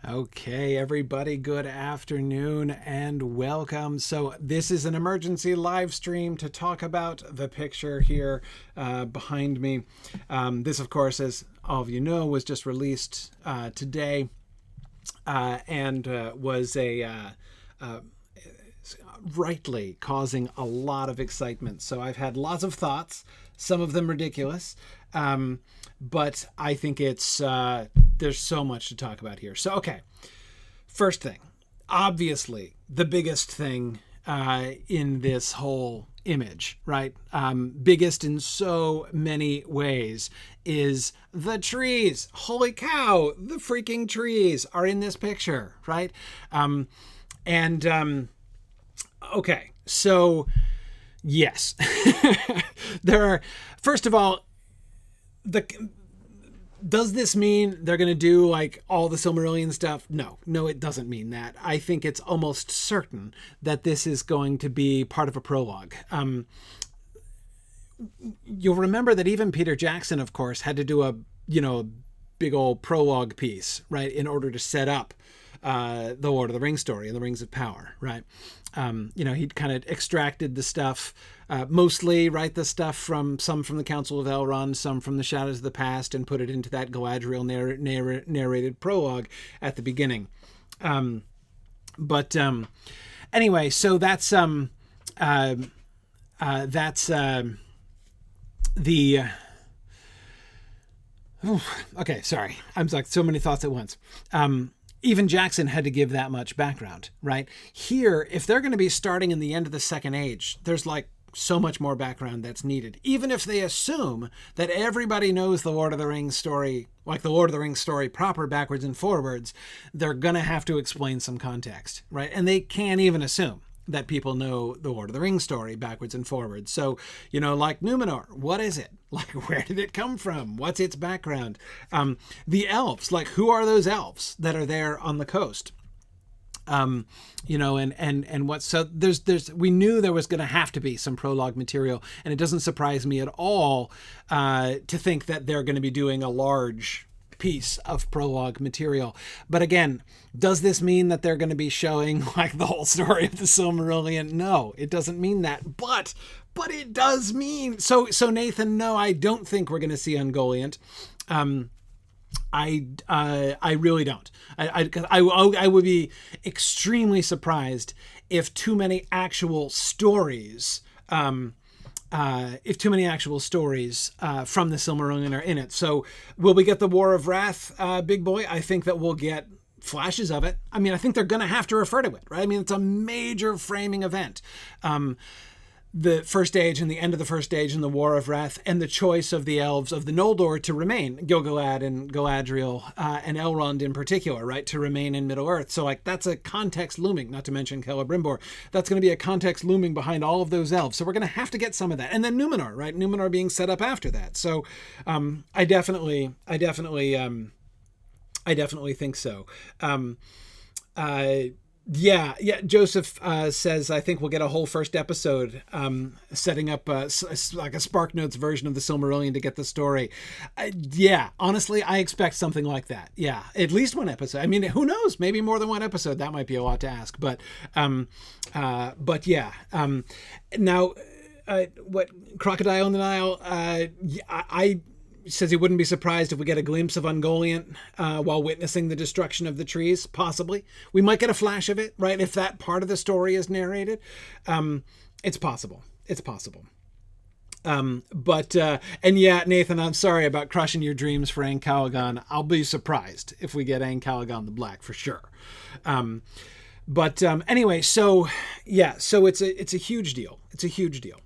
Okay, everybody, good afternoon and welcome. So this is an emergency live stream to talk about the picture here behind me. This, of course, as all of you know, was just released today and was rightly causing a lot of excitement. So I've had lots of thoughts, some of them ridiculous, but I think it's there's so much to talk about here. So, okay, first thing, obviously the biggest thing in this whole image, right? Biggest in so many ways is the trees. Holy cow, the freaking trees are in this picture, right? Okay, so yes, there are, first of all, does this mean they're going to do like all the Silmarillion stuff? No, it doesn't mean that. I think it's almost certain that this is going to be part of a prologue. You'll remember that even Peter Jackson, of course, had to do a, big old prologue piece, right, in order to set up the Lord of the Rings story and the Rings of Power, right? He'd kind of extracted the stuff, mostly, right, the stuff from the Council of Elrond, some from the Shadows of the Past, and put it into that Galadriel narrated prologue at the beginning. Anyway, so that's the. Okay, sorry, I'm like so many thoughts at once. Even Jackson had to give that much background, right? Here, if they're going to be starting in the end of the Second Age, there's like so much more background that's needed. Even if they assume that everybody knows the Lord of the Rings story, like the Lord of the Rings story proper, backwards and forwards, they're going to have to explain some context, right? And they can't even assume that people know the Lord of the Rings story backwards and forwards. So, like Numenor, what is it? Like, where did it come from? What's its background? The elves, like, who are those elves that are there on the coast? And what, so we knew there was going to have to be some prologue material, and it doesn't surprise me at all to think that they're going to be doing a large piece of prologue material. But again, does this mean that they're going to be showing like the whole story of the Silmarillion? No, it doesn't mean that, but it does mean so Nathan, no, I don't think we're going to see Ungoliant. I really don't. I would be extremely surprised if too many actual stories from the Silmarillion are in it. So will we get the War of Wrath, big boy? I think that we'll get flashes of it. I mean, I think they're going to have to refer to it, right? I mean, it's a major framing event. The First Age and the end of the First Age and the War of Wrath and the choice of the elves of the Noldor to remain, Gil-galad and Galadriel and Elrond in particular, right, to remain in Middle-earth. So like that's a context looming, not to mention Celebrimbor. That's going to be a context looming behind all of those elves. So we're going to have to get some of that. And then Numenor, right? Numenor being set up after that. So I definitely think so. Yeah. Joseph says, I think we'll get a whole first episode setting up like a Spark Notes version of the Silmarillion to get the story. Yeah, honestly, I expect something like that. Yeah, at least one episode. I mean, who knows? Maybe more than one episode. That might be a lot to ask. But yeah. Now, what Crocodile in the Nile? I says he wouldn't be surprised if we get a glimpse of Ungoliant while witnessing the destruction of the trees, possibly. We might get a flash of it, right? If that part of the story is narrated. It's possible. And yeah, Nathan, I'm sorry about crushing your dreams for Aang Calagon. I'll be surprised if we get Aang Calagon the Black for sure. Anyway, so yeah, so it's a huge deal. It's a huge deal.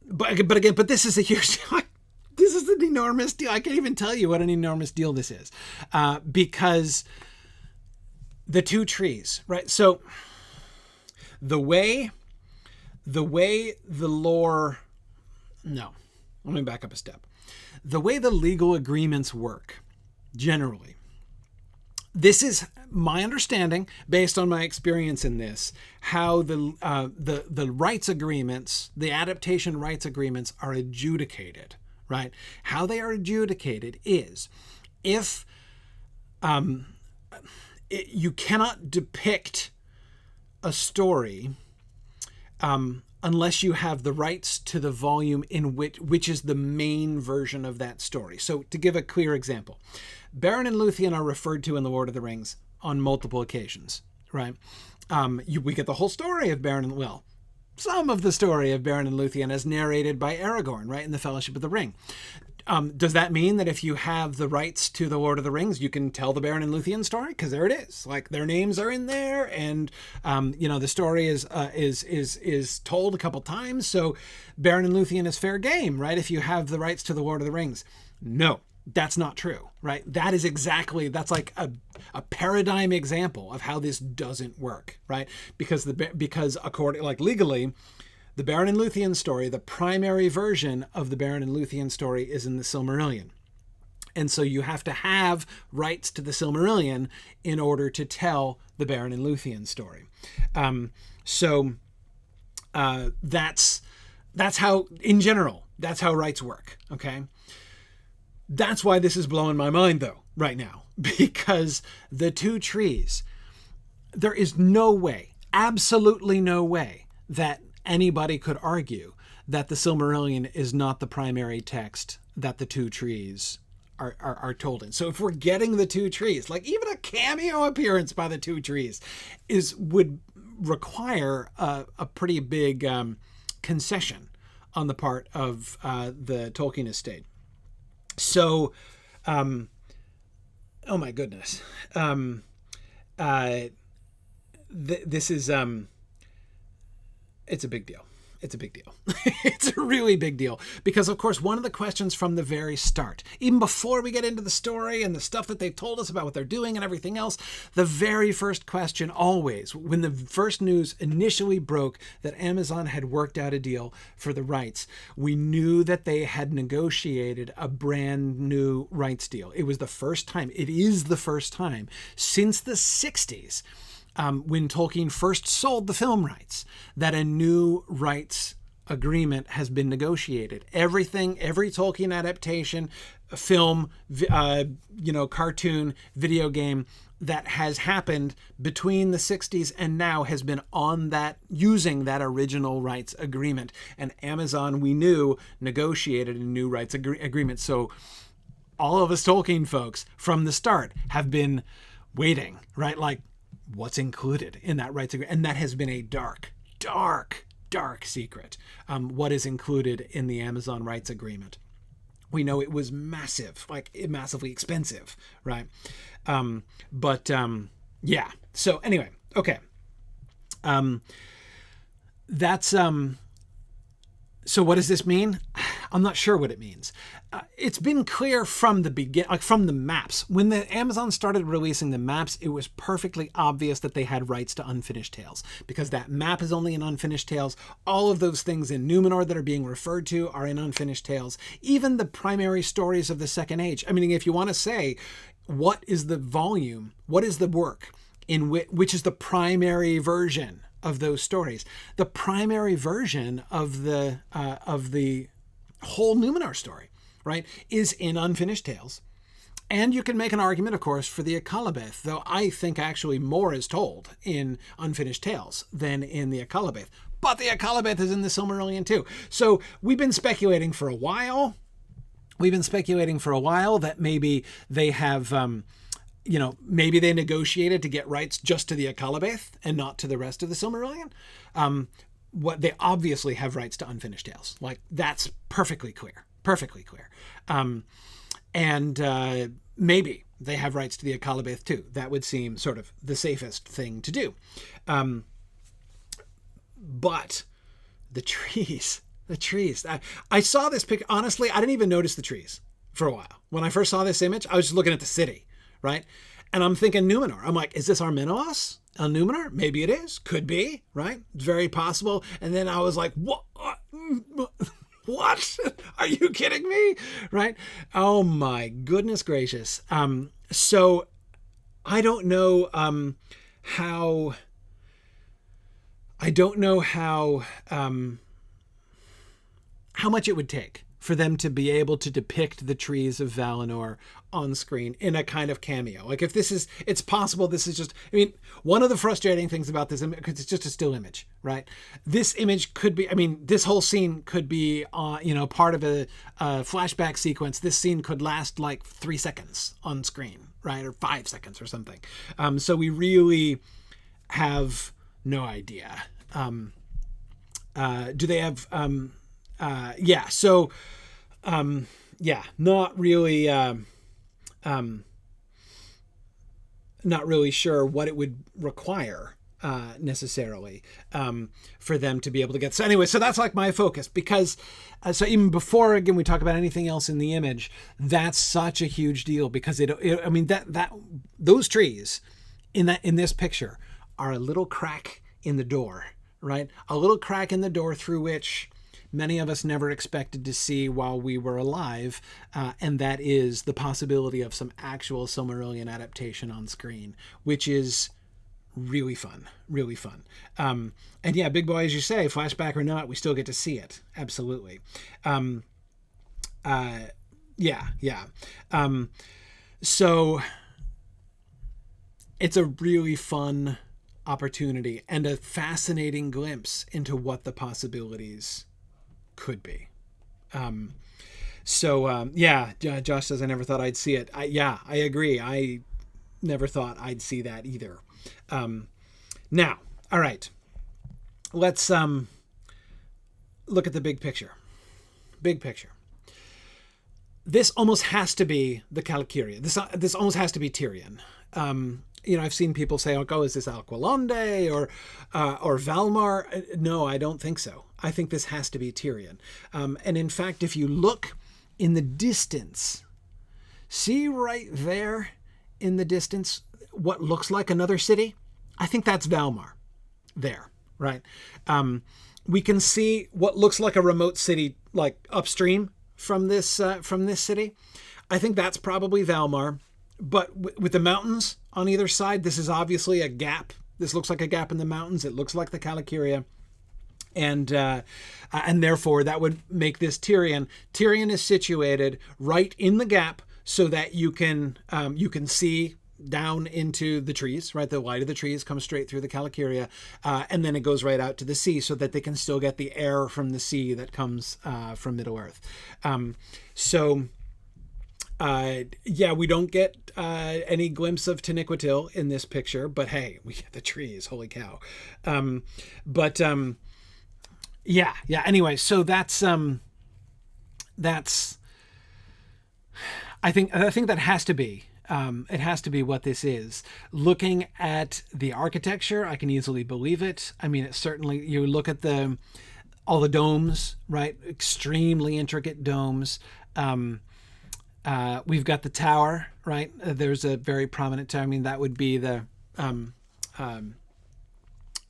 But this is a huge, this is an enormous deal. I can't even tell you what an enormous deal this is, because the two trees, right? So the way the lore, no, let me back up a step. The way the legal agreements work, generally, this is my understanding, based on my experience in this, how the rights agreements, the adaptation rights agreements are adjudicated, right? How they are adjudicated is if You cannot depict a story unless you have the rights to the volume in which is the main version of that story. So to give a clear example, Beren and Luthien are referred to in The Lord of the Rings on multiple occasions, right? We get the whole story of Beren and, well, some of the story of Beren and Luthien as narrated by Aragorn, right, in the Fellowship of the Ring. Does that mean that if you have the rights to The Lord of the Rings, you can tell the Beren and Luthien story? Because there it is. Like, their names are in there, and the story is told a couple times. So Beren and Luthien is fair game, right? If you have the rights to The Lord of the Rings. No, that's not true, right? That's like a paradigm example of how this doesn't work, right? Because according, like, legally, the Beren and Luthien story, the primary version of the Beren and Luthien story, is in the Silmarillion. And so you have to have rights to the Silmarillion in order to tell the Beren and Luthien story. That's how, in general, that's how rights work, okay? That's why this is blowing my mind, though, right now. Because the two trees, there is no way, absolutely no way, that anybody could argue that the Silmarillion is not the primary text that the two trees are told in. So if we're getting the two trees, like even a cameo appearance by the two trees would require a pretty big concession on the part of the Tolkien estate. So, oh my goodness. This is, it's a big deal. It's a big deal. It's a really big deal. Because, of course, one of the questions from the very start, even before we get into the story and the stuff that they've told us about what they're doing and everything else, the very first question always, when the first news initially broke that Amazon had worked out a deal for the rights, we knew that they had negotiated a brand new rights deal. It was the first time, it is the first time since the 60s, when Tolkien first sold the film rights, that a new rights agreement has been negotiated. Every Tolkien adaptation, film, cartoon, video game that has happened between the 60s and now has been on that, using that original rights agreement. And Amazon, we knew, negotiated a new rights agreement. So all of us Tolkien folks from the start have been waiting, right? Like, what's included in that rights agreement? And that has been a dark secret. What is included in the Amazon rights agreement? We know it was massive, like massively expensive, right? Yeah. So anyway, okay. So what does this mean? I'm not sure what it means. It's been clear from the beginning, like from the maps. When the Amazon started releasing the maps, it was perfectly obvious that they had rights to Unfinished Tales, because that map is only in Unfinished Tales. All of those things in Numenor that are being referred to are in Unfinished Tales. Even the primary stories of the Second Age. I mean, if you want to say, what is the volume? What is the work in which is the primary version of those stories? The primary version of the whole Numenor story, right, is in Unfinished Tales. And you can make an argument, of course, for the Akalabeth, though I think actually more is told in Unfinished Tales than in the Akalabeth. But the Akalabeth is in the Silmarillion too. So we've been speculating for a while. That maybe they have, maybe they negotiated to get rights just to the Akalabeth and not to the rest of the Silmarillion. What they obviously have rights to Unfinished Tales. Like, that's perfectly clear. Maybe they have rights to the Akalabeth too. That would seem sort of the safest thing to do. But the trees, I saw this picture. Honestly, I didn't even notice the trees for a while. When I first saw this image, I was just looking at the city, right? And I'm thinking Numenor. I'm like, is this Armenos on Numenor? Maybe it is. Could be, right? It's very possible. And then I was like, what? What? Are you kidding me? Right? Oh my goodness gracious. So I don't know how much it would take for them to be able to depict the trees of Valinor on screen in a kind of cameo. Like if this is, it's possible this is just, I mean, one of the frustrating things about this, because it's just a still image, right? This image could be, I mean, this whole scene could be, part of a flashback sequence. This scene could last like 3 seconds on screen, right? Or 5 seconds or something. So we really have no idea. Do they have, not really sure what it would require necessarily for them to be able to get. So anyway, so that's like my focus, because so even before, again, we talk about anything else in the image, that's such a huge deal, because I mean, those trees in this picture are a little crack in the door, right? A little crack in the door through which many of us never expected to see while we were alive, and that is the possibility of some actual Silmarillion adaptation on screen, which is really fun, really fun. And yeah, Big Boy, as you say, flashback or not, we still get to see it. Absolutely. So it's a really fun opportunity and a fascinating glimpse into what the possibilities could be. Josh says, I never thought I'd see it. I agree. I never thought I'd see that either. Now, all right, let's look at the big picture. Big picture. This almost has to be the Calcaria. This almost has to be Tyrion. I've seen people say, "Oh, is this Alqualonde or Valmar?" No, I don't think so. I think this has to be Tyrion. And in fact, if you look in the distance, see right there in the distance what looks like another city? I think that's Valmar there, right? We can see what looks like a remote city, like upstream from this city. I think that's probably Valmar. But with the mountains on either side, this is obviously a gap. This looks like a gap in the mountains. It looks like the Calcaria. And therefore that would make this Tyrion. Tyrion is situated right in the gap so that you can see down into the trees, right? The light of the trees comes straight through the Calcaria, and then it goes right out to the sea so that they can still get the air from the sea that comes from Middle-earth. We don't get any glimpse of Taniquetil in this picture, but hey, we get the trees. Holy cow! Anyway, so that's I think that has to be. It has to be what this is. Looking at the architecture, I can easily believe it. I mean, it certainly. You look at all the domes, right? Extremely intricate domes. We've got the tower, right? There's a very prominent tower. I mean, that would be the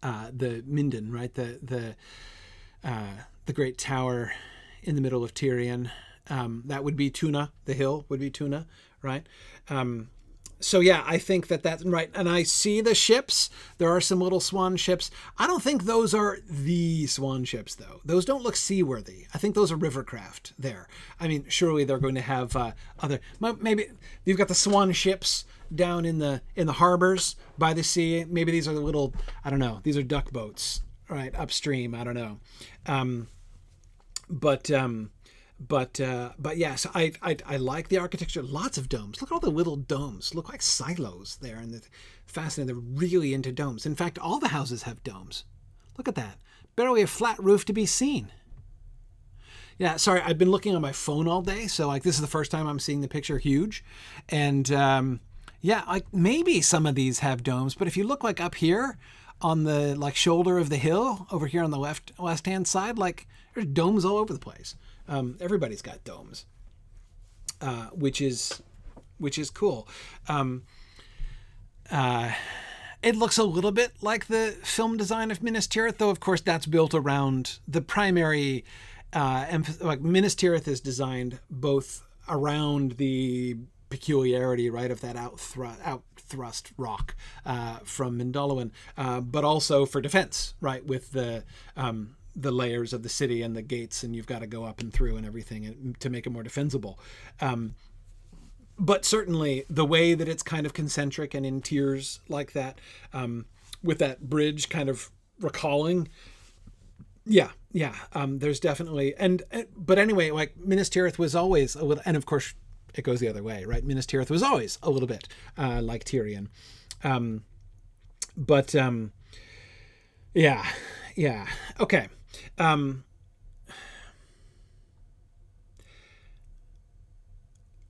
Minden, right? The great tower in the middle of Tyrion. That would be Tuna. The hill would be Tuna, right? I think that's right. And I see the ships. There are some little swan ships. I don't think those are the swan ships, though. Those don't look seaworthy. I think those are rivercraft there. I mean, surely they're going to have maybe you've got the swan ships down in the harbors by the sea. Maybe these are the little, I don't know, these are duck boats, right, upstream. I don't know. So I like the architecture. Lots of domes. Look at all the little domes. Look like silos there, and they're fascinating. They're really into domes. In fact, all the houses have domes. Look at that. Barely a flat roof to be seen. Yeah, sorry, I've been looking on my phone all day, so this is the first time I'm seeing the picture huge, and maybe some of these have domes, but if you look up here on the shoulder of the hill over here on the left hand side, there's domes all over the place. Everybody's got domes, which is cool. It looks a little bit like the film design of Minas Tirith, though of course that's built around the primary. Minas Tirith is designed both around the peculiarity, right, of that outthrust rock from Mindolluin, but also for defense, right, with the the layers of the city and the gates, and you've got to go up and through and everything to make it more defensible. But certainly the way that it's kind of concentric and in tiers like that, with that bridge kind of recalling. Yeah. There's definitely, but anyway, like Minas Tirith was always a little, and of course it goes the other way, right? Minas Tirith was always a little bit like Tyrion. Yeah. Okay.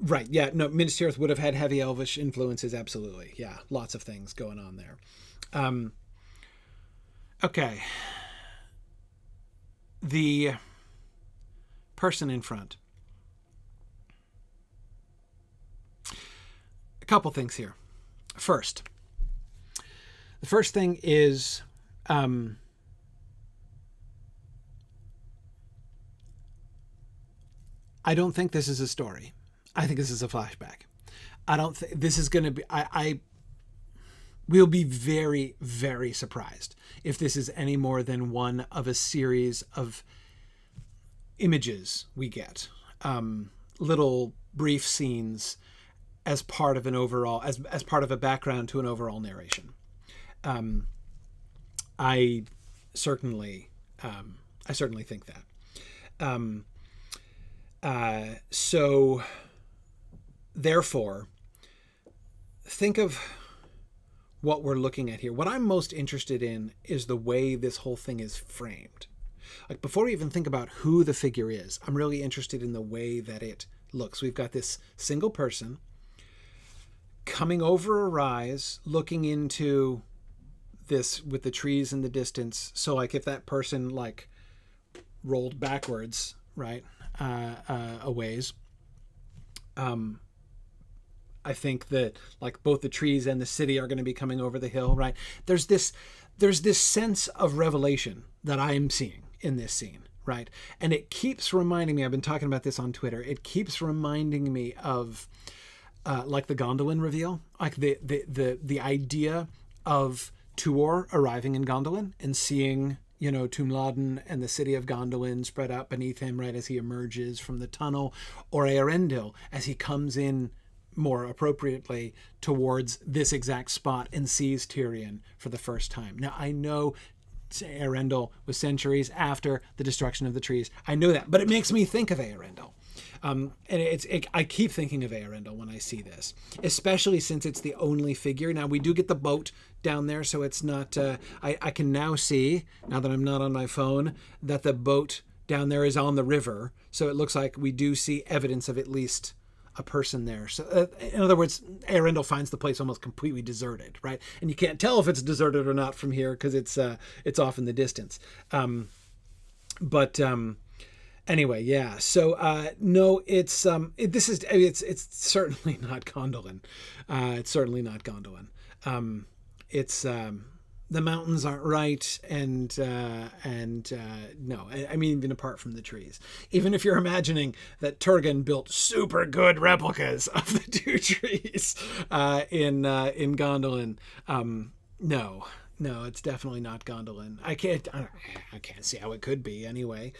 Right. Yeah. No, Minas Tirith would have had heavy elvish influences. Absolutely. Yeah. Lots of things going on there. Okay. The person in front. A couple things here. First, the first thing is, I don't think this is a story. I think this is a flashback. I don't think this is going to be, I will be very, very surprised if this is any more than one of a series of images we get, little brief scenes as part of an overall, as part of a background to an overall narration. I certainly think that. So therefore, think of what we're looking at here. What I'm most interested in is the way this whole thing is framed. Like, before we even think about who the figure is, I'm really interested in the way that it looks. We've got this single person coming over a rise, looking into this with the trees in the distance. So like if that person like rolled backwards, right, a ways, I think that like both the trees and the city are going to be coming over the hill, right? There's this sense of revelation that I'm seeing in this scene, right? And it keeps reminding me, I've been talking about this on Twitter, it keeps reminding me of like the Gondolin reveal, like the idea of Tuor arriving in Gondolin and seeing, you know, Tumladen and the city of Gondolin spread out beneath him, right, as he emerges from the tunnel, or Eärendil as he comes in more appropriately towards this exact spot and sees Tyrion for the first time. Now, I know Eärendil was centuries after the destruction of the trees. I know that, but it makes me think of Eärendil. And I keep thinking of Eärendil when I see this, especially since it's the only figure. Now, we do get the boat down there, so it's not... I can now see, now that I'm not on my phone, that the boat down there is on the river. So it looks like we do see evidence of at least a person there. So in other words, Eärendil finds the place almost completely deserted, right? And you can't tell if it's deserted or not from here because it's off in the distance. Anyway, yeah. So no, it's certainly not Gondolin. It's certainly not Gondolin. The mountains aren't right, and no, I mean, even apart from the trees, even if you're imagining that Turgon built super good replicas of the two trees in Gondolin, no, it's definitely not Gondolin. I can't see how it could be anyway.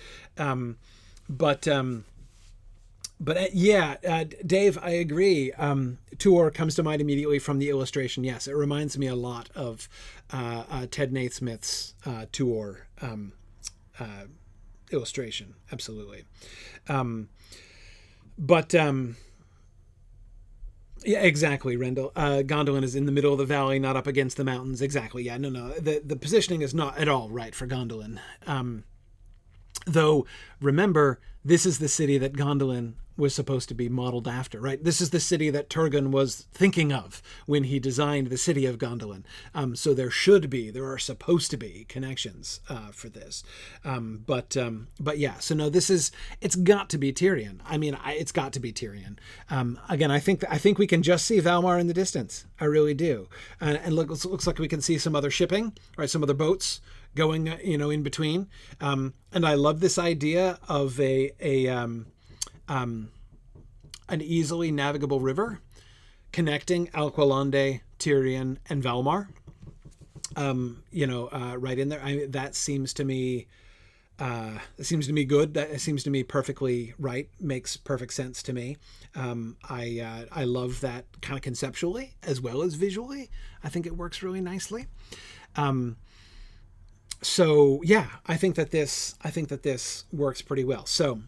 Dave, I agree. Tuor comes to mind immediately from the illustration. Yes, it reminds me a lot of Ted Naismith's Tuor illustration. Absolutely. Yeah, exactly, Rendell. Gondolin is in the middle of the valley, not up against the mountains. Exactly. Yeah, no. The positioning is not at all right for Gondolin. Though, remember, this is the city that Gondolin was supposed to be modeled after, right? This is the city that Turgon was thinking of when he designed the city of Gondolin. So there are supposed to be connections for this. But yeah, so no, it's got to be Tyrion. I mean, it's got to be Tyrion. Again, I think we can just see Valmar in the distance. I really do. And looks like we can see some other shipping, right? Some other boats going, in between. And I love this idea of an easily navigable river connecting Alqualande, Tyrion, and Valmar. Right in there. That seems to me It seems to me good. That it seems to me perfectly right. Makes perfect sense to me. I love that kind of conceptually as well as visually. I think it works really nicely. So yeah, I think that this works pretty well. So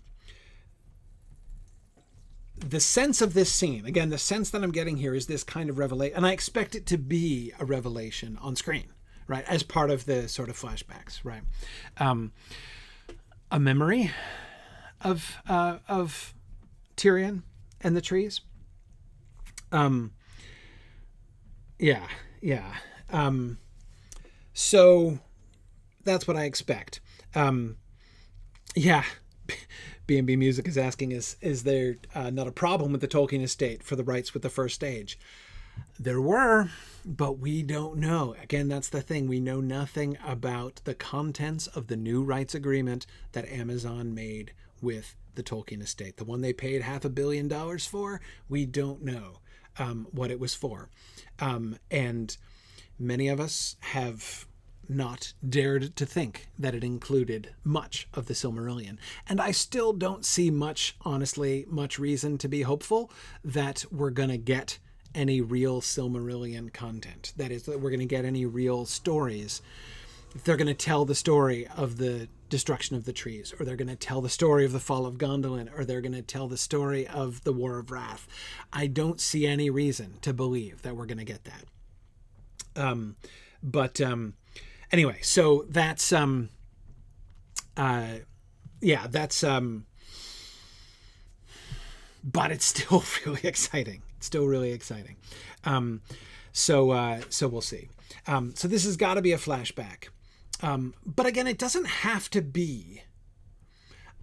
the sense of this scene, again, the sense that I'm getting here is this kind of revelation, and I expect it to be a revelation on screen, right, as part of the sort of flashbacks, right? A memory of Tyrion and the trees. So that's what I expect. B&B Music is asking, is there not a problem with the Tolkien estate for the rights with the first stage? There were, but we don't know. Again, that's the thing. We know nothing about the contents of the new rights agreement that Amazon made with the Tolkien estate. The one they paid $500 million for, we don't know what it was for. And many of us have not dared to think that it included much of the Silmarillion. And I still don't see much reason to be hopeful that we're going to get any real Silmarillion content. That is, that we're going to get any real stories. If they're going to tell the story of the destruction of the trees, or they're going to tell the story of the fall of Gondolin, or they're going to tell the story of the War of Wrath, I don't see any reason to believe that we're going to get that. Anyway, so that's but it's still really exciting. It's still really exciting. So we'll see. So this has got to be a flashback. But again, it doesn't have to be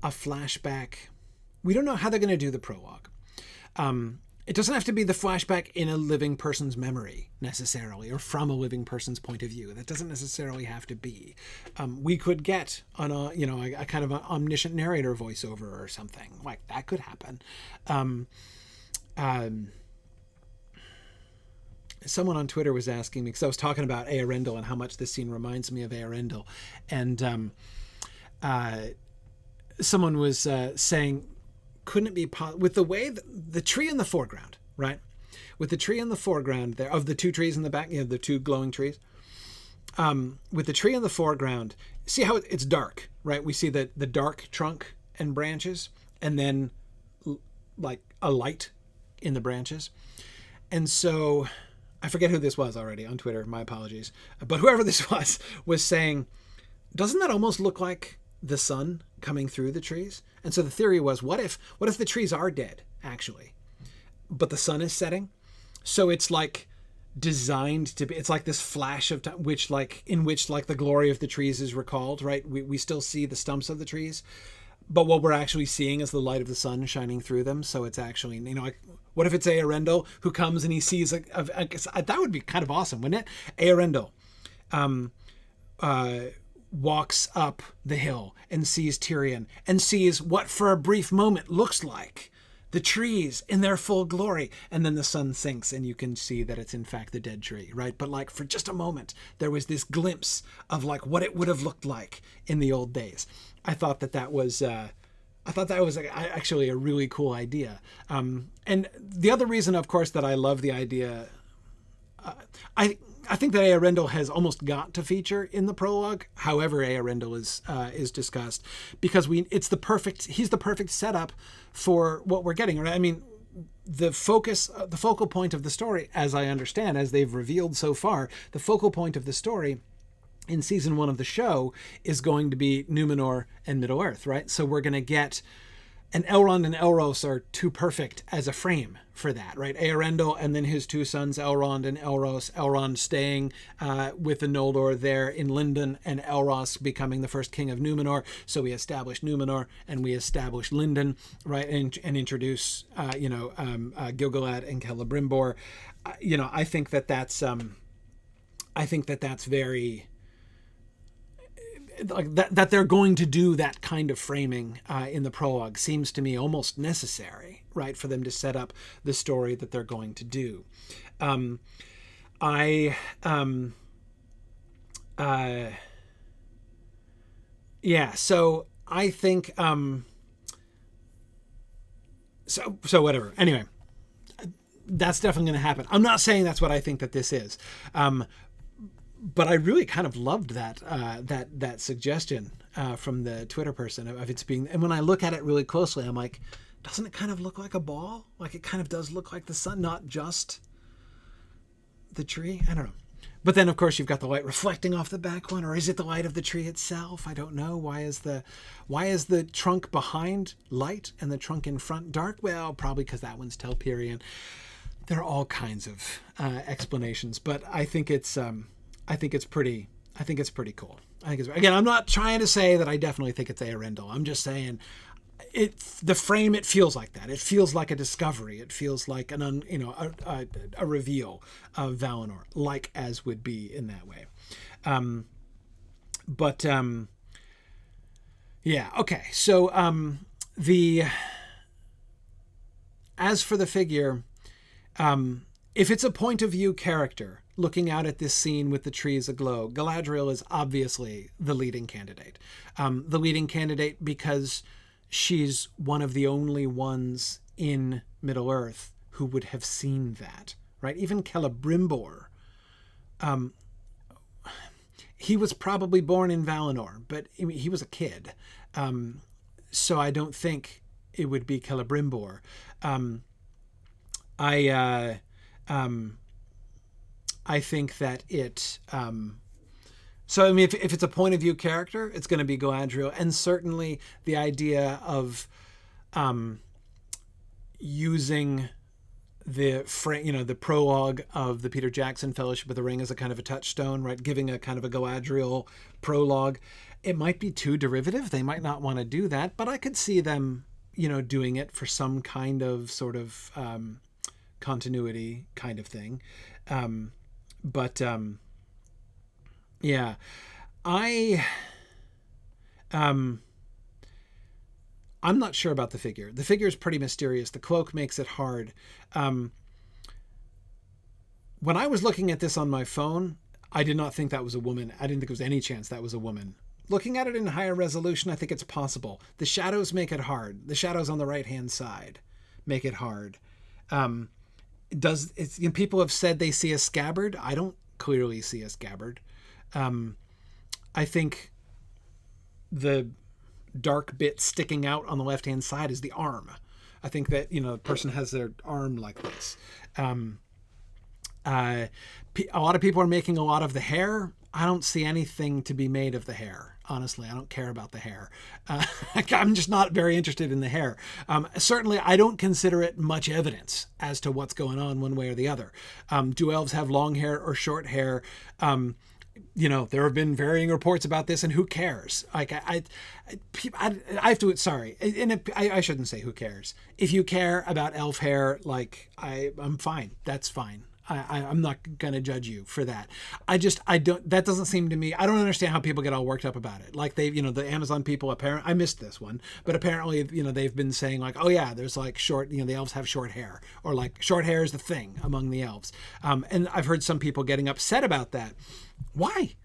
a flashback. We don't know how they're going to do the prologue. It doesn't have to be the flashback in a living person's memory necessarily, or from a living person's point of view. That doesn't necessarily have to be. We could get on a kind of an omniscient narrator voiceover or something like that. Could happen. Someone on Twitter was asking me, because I was talking about Eärendil and how much this scene reminds me of Eärendil, and someone was saying, couldn't it be with the way the tree in the foreground, right? With the tree in the foreground there, of the two trees in the back, the two glowing trees. With the tree in the foreground, see how it's dark, right? We see the dark trunk and branches, and then like a light in the branches. And so I forget who this was already on Twitter, my apologies. But whoever this was saying, doesn't that almost look like the sun coming through the trees? And so the theory was, what if the trees are dead, actually, but the sun is setting? So it's like designed to be, it's like this flash of time, in which the glory of the trees is recalled, right? We still see the stumps of the trees, but what we're actually seeing is the light of the sun shining through them. So it's actually, what if it's Eärendil who comes and he sees, that would be kind of awesome, wouldn't it? Eärendil walks up the hill and sees Tyrion and sees what for a brief moment looks like the trees in their full glory. And then the sun sinks and you can see that it's in fact the dead tree, right? But for just a moment, there was this glimpse of what it would have looked like in the old days. I thought that was actually a really cool idea. And the other reason, of course, that I love the idea, I think that Eärendil has almost got to feature in the prologue. However, Eärendil is discussed, because he's the perfect setup for what we're getting. Right? I mean, the focal point of the story, as I understand, as they've revealed so far, the focal point of the story in season 1 of the show is going to be Numenor and Middle-earth, right? So we're going to get, and Elrond and Elros are too perfect as a frame for that, right? Eärendil and then his two sons, Elrond and Elros. Elrond staying with the Noldor there in Lindon, and Elros becoming the first king of Numenor. So we establish Numenor and we establish Lindon, right? And introduce, Gil-galad and Celebrimbor. I think that's very, that they're going to do that kind of framing in the prologue seems to me almost necessary, right, for them to set up the story that they're going to do. Yeah. So I think, so whatever. Anyway, that's definitely going to happen. I'm not saying that's what I think that this is. But I really kind of loved that suggestion from the Twitter person of it's being, and when I look at it really closely, I'm like, doesn't it kind of look like a ball? Like it kind of does look like the sun, not just the tree. I don't know. But then of course you've got the light reflecting off the back one, or is it the light of the tree itself? I don't know. Why is the trunk behind light and the trunk in front dark? Well, probably because that one's Telperion. There are all kinds of explanations, but I think it's pretty cool. Again, I'm not trying to say that I definitely think it's Eärendil. I'm just saying the frame, it feels like that. It feels like a discovery. It feels like a reveal of Valinor, like as would be in that way. Yeah. Okay. So as for the figure, if it's a point of view character looking out at this scene with the trees aglow, Galadriel is obviously the leading candidate. The leading candidate because she's one of the only ones in Middle-earth who would have seen that, right? Even Celebrimbor, he was probably born in Valinor, but he was a kid. So I don't think it would be Celebrimbor. I think that it, so, I mean, if it's a point of view character, it's going to be Galadriel. And certainly the idea of using the prologue of the Peter Jackson Fellowship of the Ring as a kind of a touchstone, right? Giving a kind of a Galadriel prologue. It might be too derivative. They might not want to do that, but I could see them, doing it for some kind of sort of continuity kind of thing. Yeah, I'm not sure about the figure. The figure is pretty mysterious. The cloak makes it hard. When I was looking at this on my phone, I did not think that was a woman. I didn't think there was any chance that was a woman. Looking at it in higher resolution, I think it's possible. The shadows make it hard. The shadows on the right-hand side make it hard. People have said they see a scabbard. I don't clearly see a scabbard. I think the dark bit sticking out on the left-hand side is the arm. I think that, the person has their arm like this. A lot of people are making a lot of the hair. I don't see anything to be made of the hair. Honestly, I don't care about the hair. I'm just not very interested in the hair. Certainly, I don't consider it much evidence as to what's going on one way or the other. Do elves have long hair or short hair? There have been varying reports about this, and who cares? Like, I have to. Sorry, and I shouldn't say who cares. If you care about elf hair, I'm fine. That's fine. I'm not going to judge you for that. That doesn't seem to me, I don't understand how people get all worked up about it. Like the Amazon people, apparently, I missed this one, but apparently, they've been saying like, oh yeah, there's like short, the elves have short hair, or like short hair is the thing among the elves. And I've heard some people getting upset about that. Why?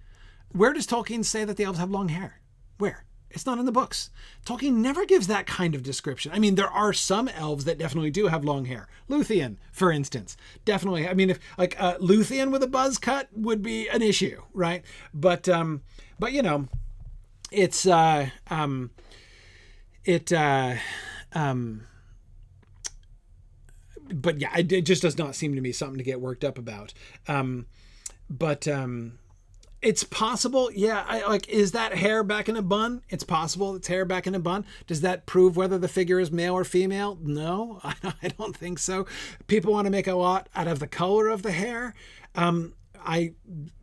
Where does Tolkien say that the elves have long hair? Where? It's not in the books. Tolkien never gives that kind of description. I mean, there are some elves that definitely do have long hair. Luthien, for instance, definitely. I mean, if Luthien with a buzz cut would be an issue, right? But it's but yeah, it just does not seem to me something to get worked up about. It's possible. Yeah. Is that hair back in a bun? It's possible it's hair back in a bun. Does that prove whether the figure is male or female? No, I don't think so. People want to make a lot out of the color of the hair. I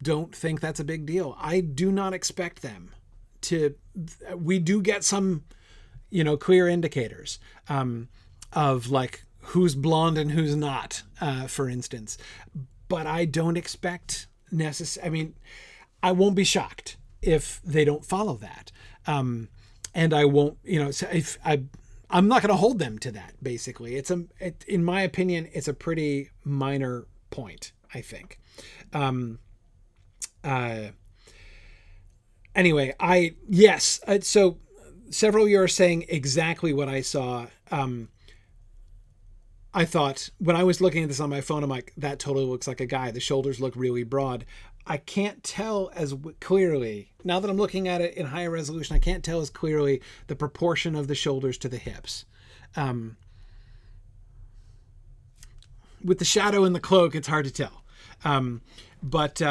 don't think that's a big deal. I do not expect them to, we do get some, clear indicators, of like who's blonde and who's not, for instance, but I don't expect I won't be shocked if they don't follow that. And I won't, I'm not going to hold them to that. Basically, in my opinion, it's a pretty minor point, I think. Anyway, so several of you are saying exactly what I saw. I thought when I was looking at this on my phone, I'm like, that totally looks like a guy. The shoulders look really broad. I can't tell as clearly, now that I'm looking at it in higher resolution, I can't tell as clearly the proportion of the shoulders to the hips. With the shadow and the cloak, it's hard to tell. But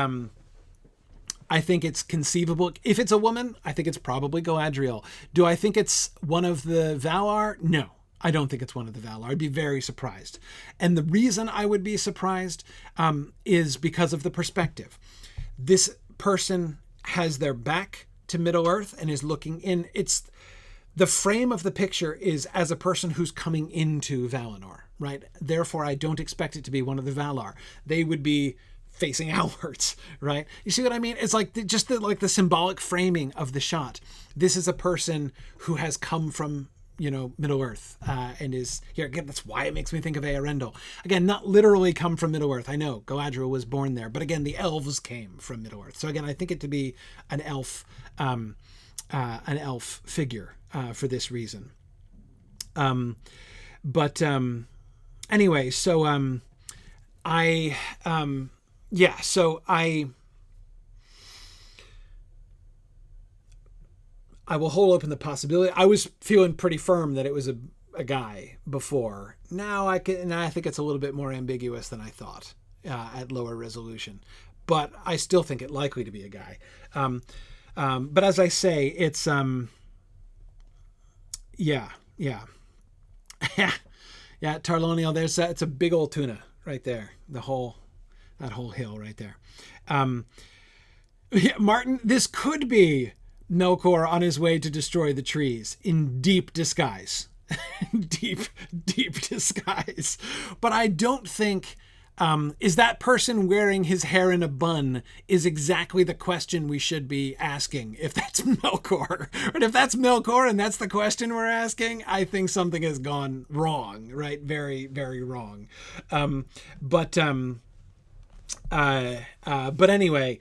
I think it's conceivable. If it's a woman, I think it's probably Galadriel. Do I think it's one of the Valar? No. I don't think it's one of the Valar. I'd be very surprised. And the reason I would be surprised is because of the perspective. This person has their back to Middle-earth and is looking in. It's the frame of the picture is as a person who's coming into Valinor, right? Therefore, I don't expect it to be one of the Valar. They would be facing outwards, right? You see what I mean? It's like the symbolic framing of the shot. This is a person who has come from Middle-earth and is here again. That's why it makes me think of Eärendil. Again, not literally come from Middle-earth. I know Galadriel was born there, but again, the elves came from Middle-earth. So again, I think it to be an elf figure for this reason. Anyway, so I will hold open the possibility. I was feeling pretty firm that it was a guy before. Now I think it's a little bit more ambiguous than I thought at lower resolution, but I still think it likely to be a guy. But as I say, it's yeah, Tarlonial. It's a big old tuna right there. That whole hill right there. Martin, this could be Melkor on his way to destroy the trees in deep disguise. deep disguise. But I don't think, is that person wearing his hair in a bun is exactly the question we should be asking if that's Melkor. But if that's Melkor and that's the question we're asking, I think something has gone wrong, right? Very, very wrong. But anyway,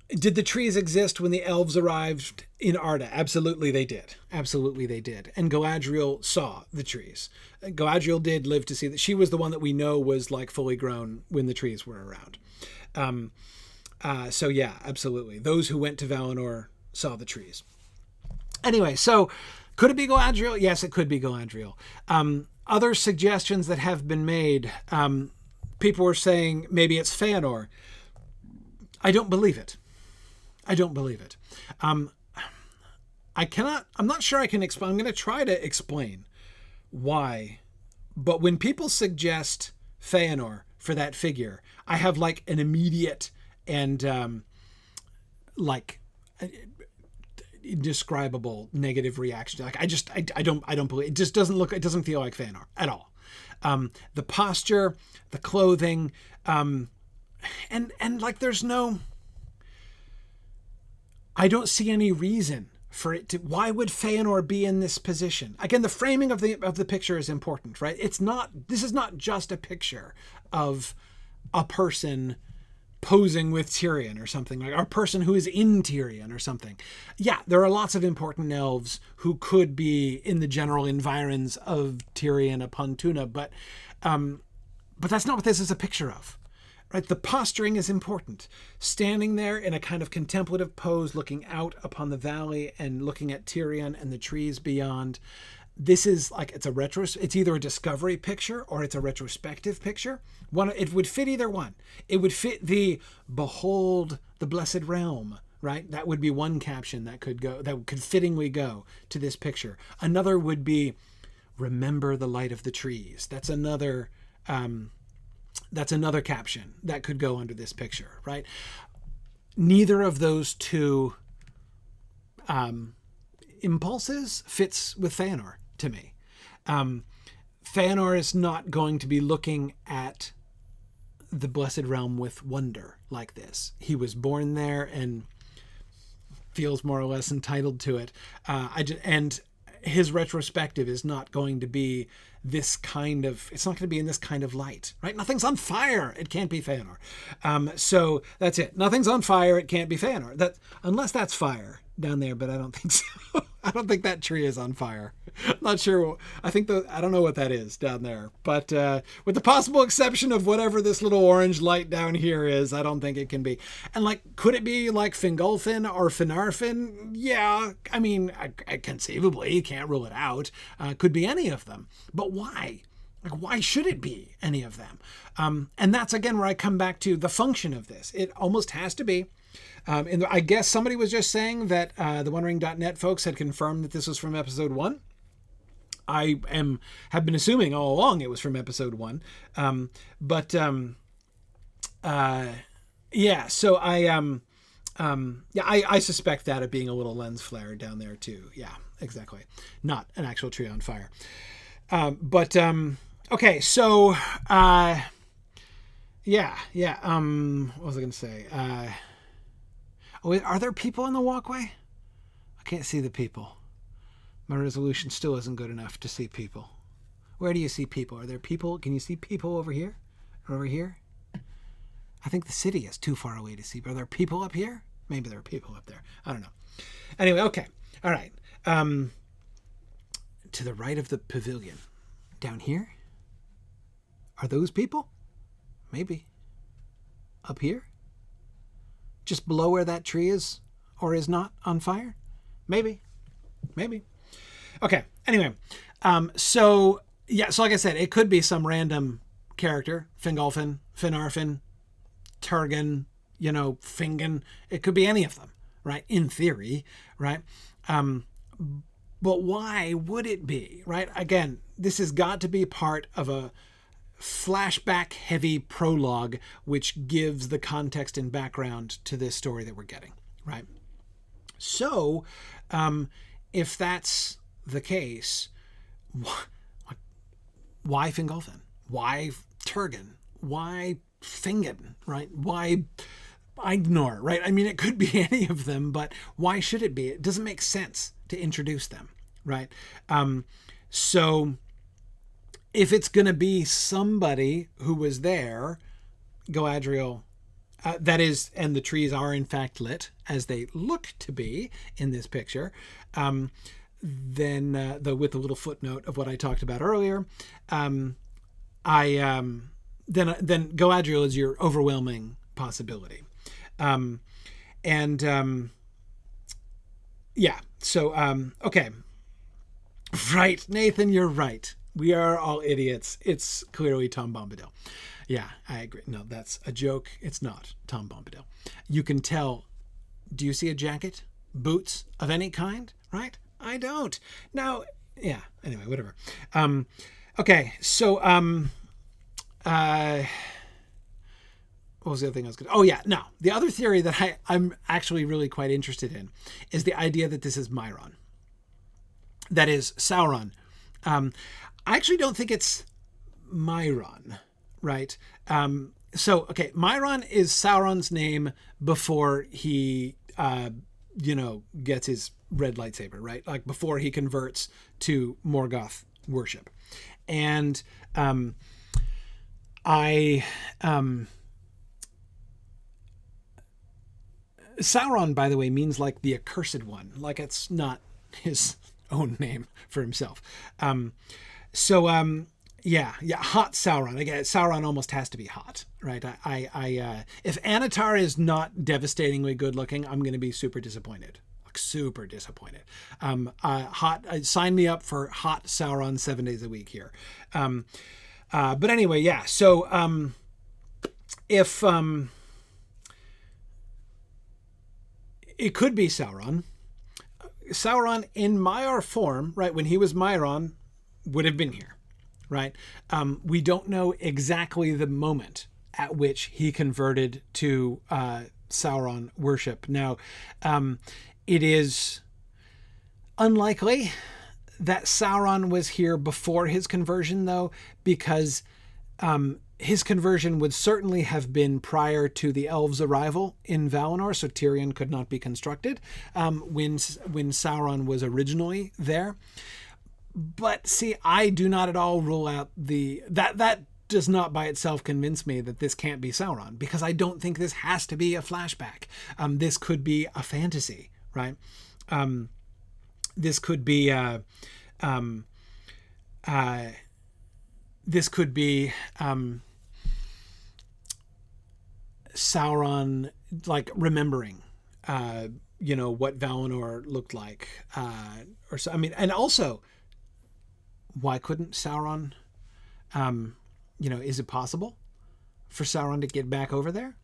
did the trees exist when the elves arrived in Arda? Absolutely they did. Absolutely they did. And Galadriel saw the trees. Galadriel did live to see that. She was the one that we know was like fully grown when the trees were around. So yeah, absolutely. Those who went to Valinor saw the trees. Anyway, so could it be Galadriel? Yes, it could be Galadriel. Other suggestions that have been made, people were saying maybe it's Feanor. I don't believe it. I'm not sure I can explain. I'm going to try to explain why. But when people suggest Feanor for that figure, I have like an immediate and indescribable negative reaction. Like I don't believe it. Just doesn't look. It doesn't feel like Feanor at all. The posture, the clothing, and like there's no. I don't see any reason for it to. Why would Feanor be in this position? Again, the framing of the picture is important, right? This is not just a picture of a person posing with Tyrion or something, like a person who is in Tyrion or something. Yeah, there are lots of important elves who could be in the general environs of Tyrion upon Tuna, but that's not what this is a picture of. Right, the posturing is important. Standing there in a kind of contemplative pose, looking out upon the valley and looking at Tyrion and the trees beyond. This is like it's either a discovery picture or it's a retrospective picture. It would fit either one. It would fit the "Behold the blessed realm," right? That would be one caption that could fittingly go to this picture. Another would be "Remember the light of the trees." That's another caption that could go under this picture, right? Neither of those two impulses fits with Feanor to me. Feanor is not going to be looking at the Blessed Realm with wonder like this. He was born there and feels more or less entitled to it. And his retrospective is not going to be this kind of, it's not going to be in this kind of light, right? Nothing's on fire. It can't be Feanor. So that's it. Nothing's on fire. It can't be Feanor. That, unless that's fire down there, but I don't think so. I don't think that tree is on fire. I'm not sure. I don't know what that is down there, but with the possible exception of whatever this little orange light down here is, I don't think it can be. And like, could it be like Fingolfin or Finarfin? Yeah. I mean, conceivably, you can't rule it out. Could be any of them, but why? Like, why should it be any of them? And that's again where I come back to the function of this. It almost has to be. And I guess somebody was just saying that the OneRing.net folks had confirmed that this was from episode 1. I have been assuming all along it was from episode 1. Yeah, so I suspect that of being a little lens flare down there too. Yeah, exactly. Not an actual tree on fire. Okay, so what was I going to say? Are there people in the walkway? I can't see the people. My resolution still isn't good enough to see people. Where do you see people? Are there people? Can you see people over here? Or over here? I think the city is too far away to see. But are there people up here? Maybe there are people up there. I don't know. Anyway, okay. All right. To the right of the pavilion. Down here? Are those people? Maybe. Up here? Just below where that tree is or is not on fire? Maybe. Okay. Anyway, so like I said, it could be some random character, Fingolfin, Finarfin, Turgon, Fingon. It could be any of them, right? In theory, right? But why would it be, right? Again, this has got to be part of a flashback heavy prologue, which gives the context and background to this story that we're getting, right? So, if that's the case, why Fingolfin? Why Turgon? Why Fingon, right? Why Eignor, right? I mean, it could be any of them, but why should it be? It doesn't make sense to introduce them, right? So if it's going to be somebody who was there, Galadriel, that is, and the trees are in fact lit, as they look to be in this picture, then with the little footnote of what I talked about earlier, then Galadriel is your overwhelming possibility. Okay. Right, Nathan, you're right. We are all idiots. It's clearly Tom Bombadil. Yeah, I agree. No, that's a joke. It's not Tom Bombadil. You can tell. Do you see a jacket? Boots of any kind? Right? I don't. Now, yeah. Anyway, whatever. Okay. So, what was the other thing I was going to... Oh, yeah. No. The other theory that I'm actually really quite interested in is the idea that this is Myron. That is Sauron. I actually don't think it's Myron, right? Myron is Sauron's name before he, gets his red lightsaber, right? Like before he converts to Morgoth worship. And Sauron, by the way, means like the accursed one. Like it's not his own name for himself. Hot Sauron. Again, Sauron almost has to be hot, right? If Anatar is not devastatingly good looking, I'm going to be super disappointed. Like super disappointed. Sign me up for hot Sauron 7 days a week here. But anyway, yeah. So, if it could be Sauron. Sauron in Maiar form, right, when he was Myron, would have been here, right? We don't know exactly the moment at which he converted to Sauron worship. Now, it is unlikely that Sauron was here before his conversion, though, because his conversion would certainly have been prior to the elves' arrival in Valinor, so Tyrion could not be constructed when Sauron was originally there. But see, I do not at all rule out that does not by itself convince me that this can't be Sauron, because I don't think this has to be a flashback. This could be a fantasy, right? This could be Sauron like remembering, what Valinor looked like, or so. I mean, and also, why couldn't Sauron? Is it possible for Sauron to get back over there?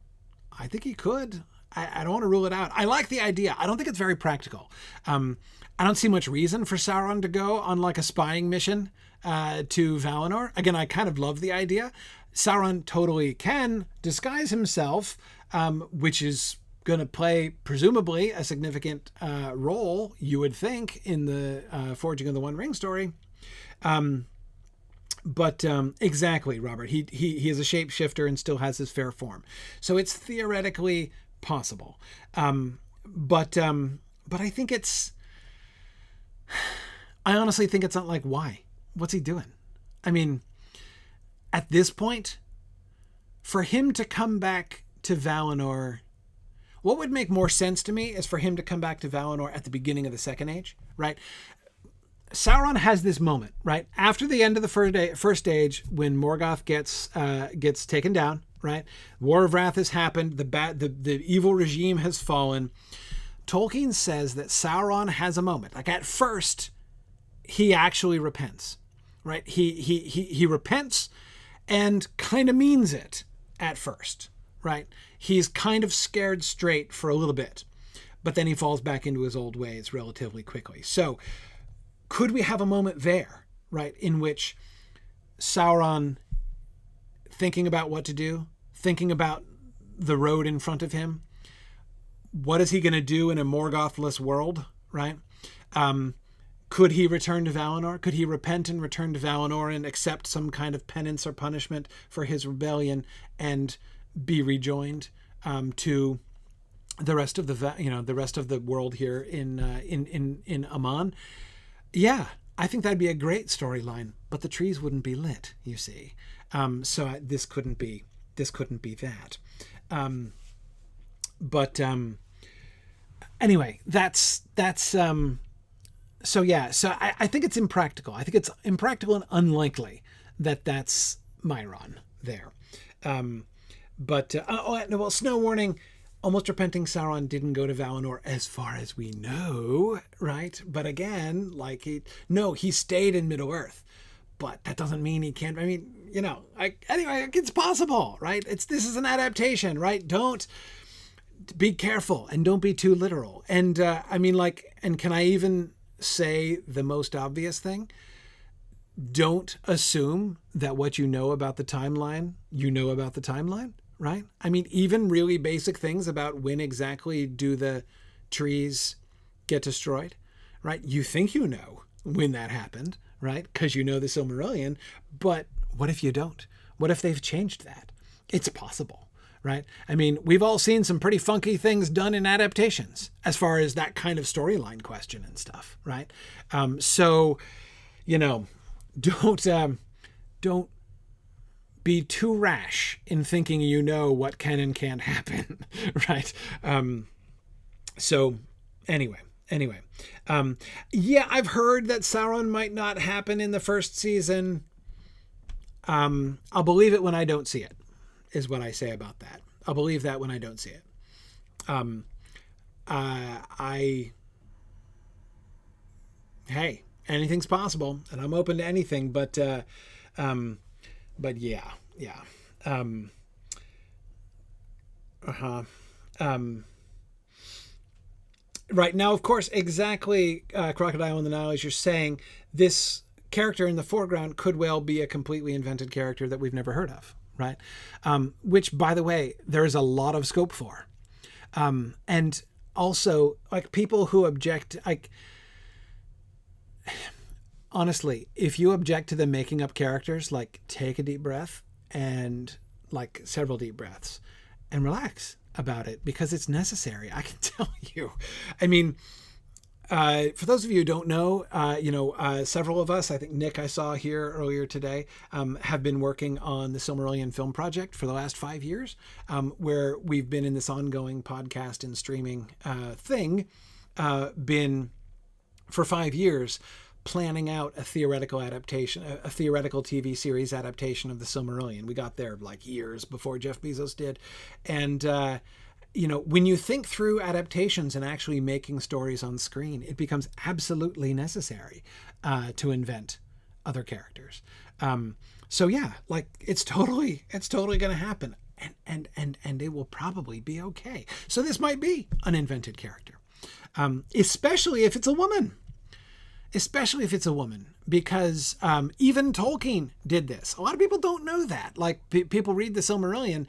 I think he could. I don't want to rule it out. I like the idea. I don't think it's very practical. I don't see much reason for Sauron to go on like a spying mission to Valinor. Again, I kind of love the idea. Sauron totally can disguise himself, which is going to play presumably a significant role, you would think, in the Forging of the One Ring story. But exactly, Robert. He is a shapeshifter and still has his fair form, so it's theoretically possible. But I think it's. I honestly think it's not like, why? What's he doing? I mean, at this point, for him to come back to Valinor, what would make more sense to me is for him to come back to Valinor at the beginning of the Second Age, right? Sauron has this moment, right? After the end of the first age, when Morgoth gets taken down, right? War of Wrath has happened. The evil regime has fallen. Tolkien says that Sauron has a moment. Like, at first, he actually repents, right? He repents and kind of means it at first, right? He's kind of scared straight for a little bit, but then he falls back into his old ways relatively quickly. So could we have a moment there, right, in which Sauron, thinking about what to do, thinking about the road in front of him, what is he going to do in a Morgothless world, right? Could he return to Valinor? Could he repent and return to Valinor and accept some kind of penance or punishment for his rebellion and be rejoined to the rest of the world here in Aman? Yeah, I think that'd be a great storyline, but the trees wouldn't be lit, you see. So this couldn't be that. Anyway, that's so yeah. So I think it's impractical. I think it's impractical and unlikely that that's Myron there. Snow warning. Almost repenting Sauron didn't go to Valinor as far as we know, right? But again, he stayed in Middle-earth. But that doesn't mean he can't. I mean, anyway, it's possible, right? This is an adaptation, right? Don't be careful and don't be too literal. And and can I even say the most obvious thing? Don't assume that what you know about the timeline, right? I mean, even really basic things about when exactly do the trees get destroyed, right? You think you know when that happened, right? Because you know the Silmarillion, but what if you don't? What if they've changed that? It's possible, right? I mean, we've all seen some pretty funky things done in adaptations as far as that kind of storyline question and stuff, right? Don't be too rash in thinking what can and can't happen, right? Anyway. I've heard that Sauron might not happen in the first season. I'll believe it when I don't see it, is what I say about that. I'll believe that when I don't see it. Hey, anything's possible, and I'm open to anything, but yeah. Right now, of course, exactly, Crocodile in the Nile, as you're saying, this character in the foreground could well be a completely invented character that we've never heard of, right? Which, by the way, there is a lot of scope for. And also, people who object, honestly, if you object to them making up characters, take a deep breath and several deep breaths and relax about it, because it's necessary. I can tell you. I mean, for those of you who don't know, several of us, I think Nick I saw here earlier today, have been working on the Silmarillion film project for the last 5 years, where we've been in this ongoing podcast and streaming thing, been for 5 years planning out a theoretical adaptation, a theoretical TV series adaptation of the Silmarillion. We got there like years before Jeff Bezos did. And, when you think through adaptations and actually making stories on screen, it becomes absolutely necessary to invent other characters. So yeah, like it's totally going to happen, and it will probably be okay. So this might be an invented character, especially if it's a woman. Especially if it's a woman, because even Tolkien did this. A lot of people don't know that. Like people read the Silmarillion,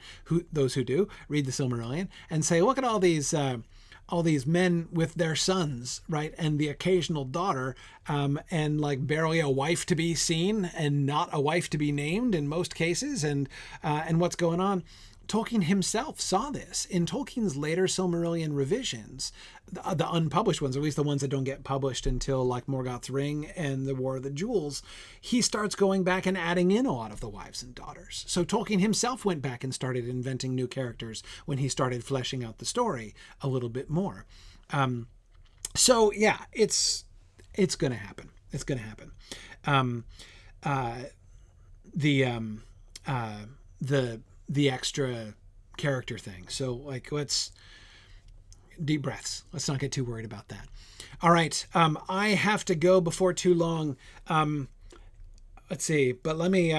those who do read the Silmarillion, and say, "Look at all these men with their sons, right, and the occasional daughter, and like barely a wife to be seen, and not a wife to be named in most cases, and what's going on." Tolkien himself saw this in Tolkien's later Silmarillion revisions, the unpublished ones, or at least the ones that don't get published until like Morgoth's Ring and the War of the Jewels. He starts going back and adding in a lot of the wives and daughters. So Tolkien himself went back and started inventing new characters when he started fleshing out the story a little bit more. So yeah, it's going to happen. It's going to happen. The extra character thing. So like, let's deep breaths. Let's not get too worried about that. All right. I have to go before too long. Let's see, but let me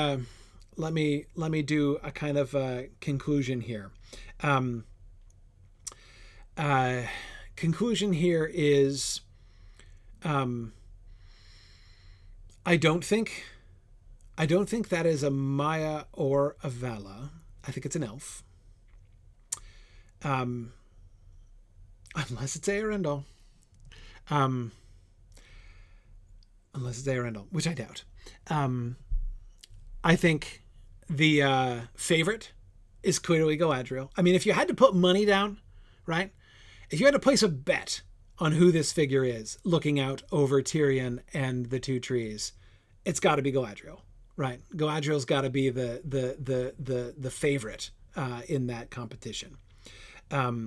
do a kind of conclusion here. Conclusion here is, I don't think that is a Maya or a Vala. I think it's an elf. Unless it's Eärendil. Unless it's Eärendil, which I doubt. I think the favorite is clearly Galadriel. I mean, if you had to put money down, right? If you had to place a bet on who this figure is, looking out over Tyrion and the two trees, it's got to be Galadriel. Right, Galadriel's got to be the favorite in that competition, but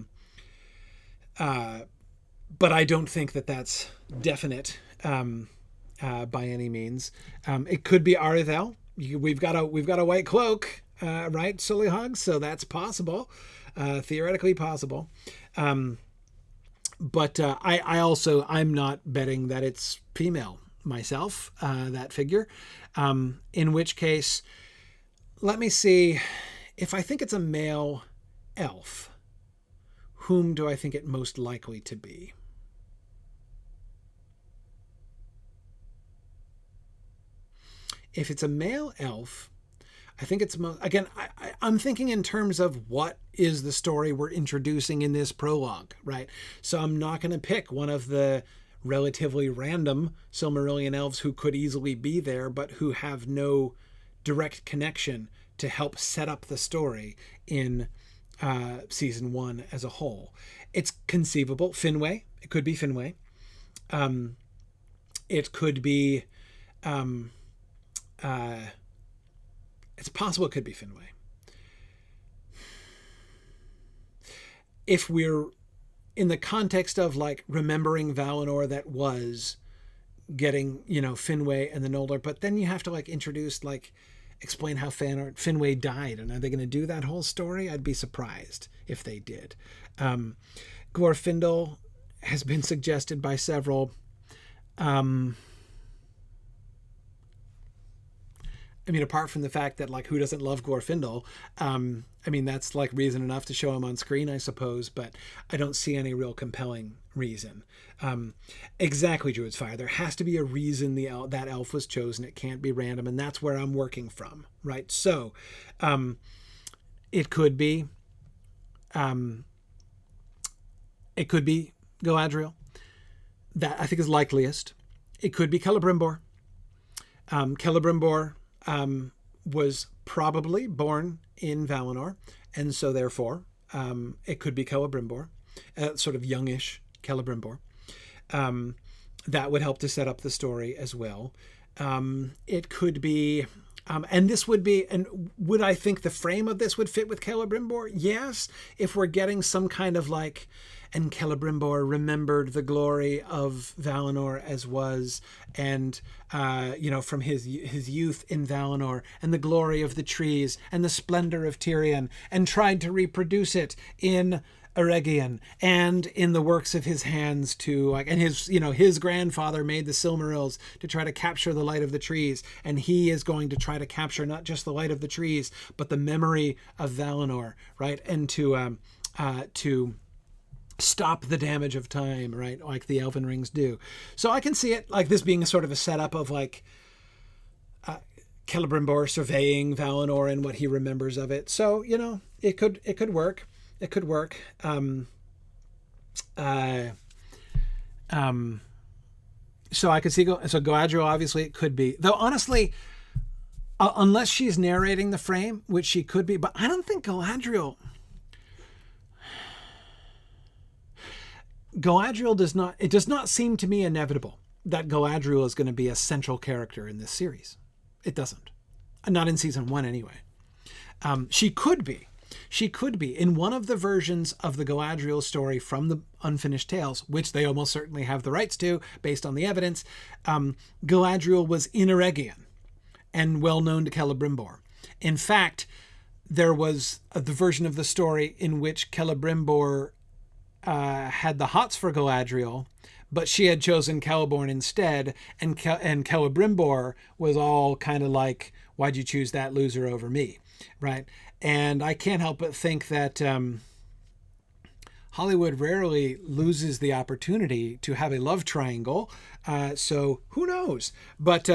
I don't think that that's definite by any means. It could be Arithel. We've got a white cloak, right, Sullyhog, so that's possible, theoretically possible. But I'm not betting that it's female myself, that figure. In which case, let me see, if I think it's a male elf, whom do I think it most likely to be? If it's a male elf, I think it's again, I'm thinking in terms of what is the story we're introducing in this prologue, right? So I'm not going to pick one of the relatively random Silmarillion elves who could easily be there, but who have no direct connection to help set up the story in season 1 as a whole. It's conceivable. Finwë. It could be Finwë. It could be... it's possible it could be Finwë. If we're in the context of like remembering Valinor that was getting, Finwë and the Noldor, but then you have to like introduce, like explain how Finwë died. And are they going to do that whole story? I'd be surprised if they did. Glorfindel has been suggested by several. Apart from the fact that, like, who doesn't love Glorfindel? That's like reason enough to show him on screen, I suppose, but I don't see any real compelling reason. Exactly, Druid's Fire. There has to be a reason that elf was chosen. It can't be random, and that's where I'm working from, right? So, it could be Galadriel. That I think is likeliest. It could be Celebrimbor. Celebrimbor was probably born in Valinor, and so therefore it could be Celebrimbor, sort of youngish Celebrimbor. That would help to set up the story as well. It could be, and this would be, and would I think the frame of this would fit with Celebrimbor? Yes, if we're getting some kind of like, and Celebrimbor remembered the glory of Valinor as was, and from his youth in Valinor, and the glory of the trees, and the splendor of Tyrion, and tried to reproduce it in Eregion and in the works of his hands to like, and his grandfather made the Silmarils to try to capture the light of the trees, and he is going to try to capture not just the light of the trees but the memory of Valinor, right? And to stop the damage of time, right? Like the Elven Rings do. So I can see it like this being a sort of a setup of like Celebrimbor surveying Valinor and what he remembers of it. So it could work. It could work. So I could see Galadriel, obviously it could be. Though honestly, unless she's narrating the frame, which she could be, but I don't think Galadriel does not seem to me inevitable that Galadriel is going to be a central character in this series. It doesn't. Not in season 1 anyway. She could be. She could be in one of the versions of the Galadriel story from the Unfinished Tales, which they almost certainly have the rights to based on the evidence. Galadriel was in Eregion and well known to Celebrimbor. In fact, there was the version of the story in which Celebrimbor had the hots for Galadriel, but she had chosen Celeborn instead, and Celebrimbor was all kind of like, why'd you choose that loser over me, right? And I can't help but think that Hollywood rarely loses the opportunity to have a love triangle. So who knows? But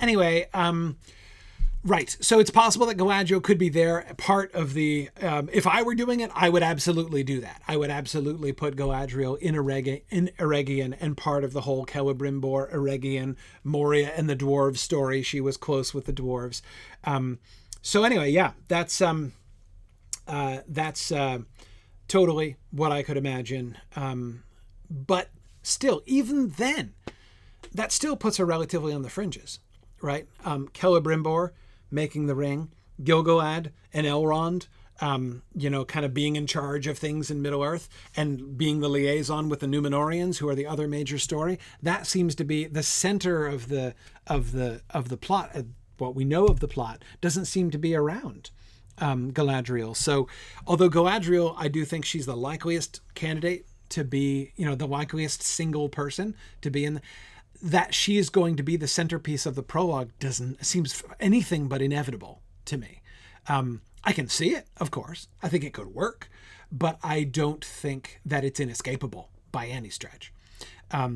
anyway, right. So it's possible that Galadriel could be there, part of the... if I were doing it, I would absolutely do that. I would absolutely put Galadriel in Eregion and part of the whole Celebrimbor, Eregion, Moria, and the dwarves story. She was close with the dwarves. So anyway, yeah, that's totally what I could imagine. But still, even then, that still puts her relatively on the fringes, right? Celebrimbor making the ring, Gil-galad and Elrond, kind of being in charge of things in Middle-earth and being the liaison with the Númenóreans, who are the other major story. That seems to be the center of the plot. What we know of the plot doesn't seem to be around Galadriel. So although Galadriel, I do think she's the likeliest candidate to be, the likeliest single person to be in that she is going to be the centerpiece of the prologue seems anything but inevitable to me. I can see it, of course. I think it could work, but I don't think that it's inescapable by any stretch. Yeah.